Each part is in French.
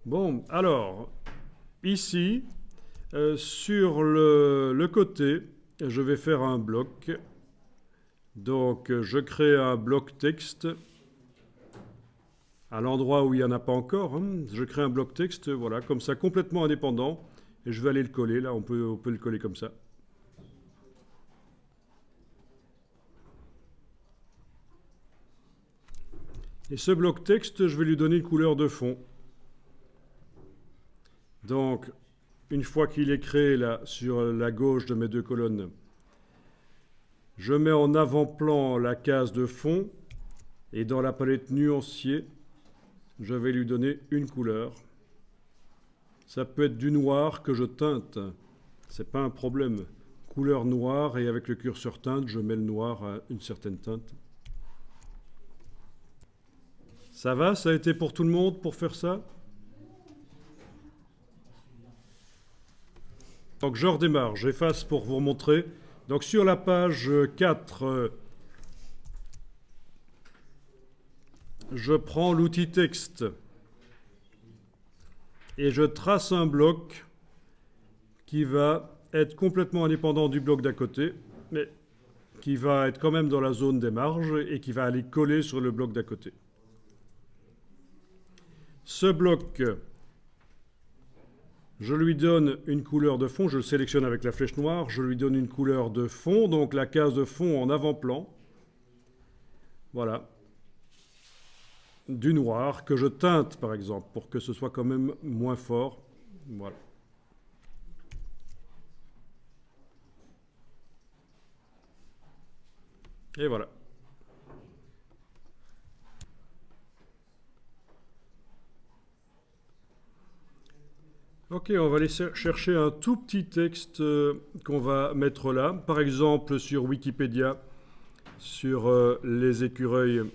Bon, alors, ici, sur le côté, je vais faire un bloc. Donc, je crée un bloc texte à l'endroit où il n'y en a pas encore. Je crée un bloc texte, voilà, comme ça, complètement indépendant. Et je vais aller le coller, là, on peut le coller comme ça. Et ce bloc texte, je vais lui donner une couleur de fond. Donc, une fois qu'il est créé là, sur la gauche de mes deux colonnes, je mets en avant-plan la case de fond et dans la palette nuancier, je vais lui donner une couleur. Ça peut être du noir que je teinte, c'est pas un problème. Couleur noire et avec le curseur teinte, je mets le noir à une certaine teinte. Ça va? Ça a été pour tout le monde pour faire ça? Donc je redémarre, j'efface pour vous montrer. Donc sur la page 4, je prends l'outil texte et je trace un bloc qui va être complètement indépendant du bloc d'à côté, mais qui va être quand même dans la zone des marges et qui va aller coller sur le bloc d'à côté. Ce bloc, je lui donne une couleur de fond, je le sélectionne avec la flèche noire, je lui donne une couleur de fond, donc la case de fond en avant-plan. Voilà. Du noir que je teinte par exemple, pour que ce soit quand même moins fort. Voilà. Et voilà. Ok, on va aller chercher un tout petit texte qu'on va mettre là. Par exemple, sur Wikipédia, sur les écureuils.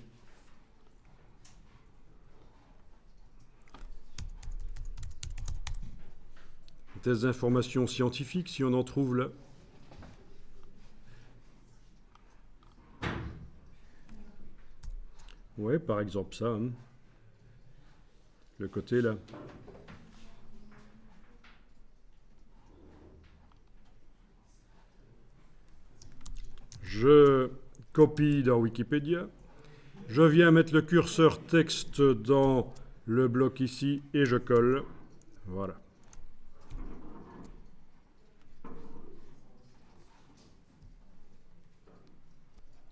Des informations scientifiques, si on en trouve là. Ouais, par exemple ça. Le côté là. Je copie dans Wikipédia. Je viens mettre le curseur texte dans le bloc ici et je colle. Voilà.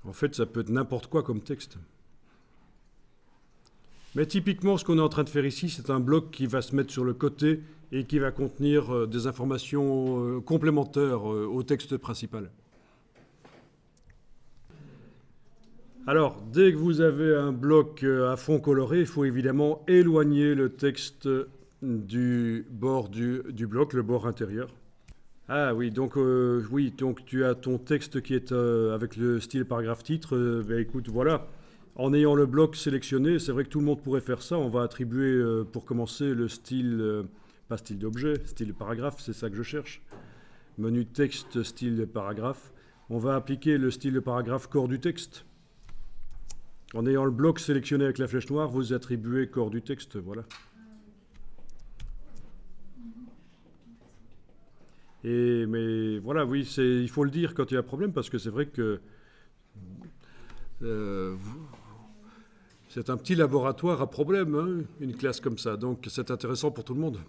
En fait, ça peut être n'importe quoi comme texte. Mais typiquement, ce qu'on est en train de faire ici, c'est un bloc qui va se mettre sur le côté et qui va contenir des informations complémentaires au texte principal. Alors, dès que vous avez un bloc à fond coloré, il faut évidemment éloigner le texte du bord du bloc, le bord intérieur. Ah oui, donc tu as ton texte qui est avec le style paragraphe titre. Ben écoute, voilà. En ayant le bloc sélectionné, c'est vrai que tout le monde pourrait faire ça. On va attribuer, pour commencer, le style, pas style d'objet, style paragraphe, c'est ça que je cherche. Menu texte, style paragraphe. On va appliquer le style de paragraphe corps du texte. En ayant le bloc sélectionné avec la flèche noire, vous attribuez corps du texte, voilà. Mais voilà, oui, il faut le dire quand il y a un problème, parce que c'est vrai que c'est un petit laboratoire à problème, une classe comme ça, donc c'est intéressant pour tout le monde.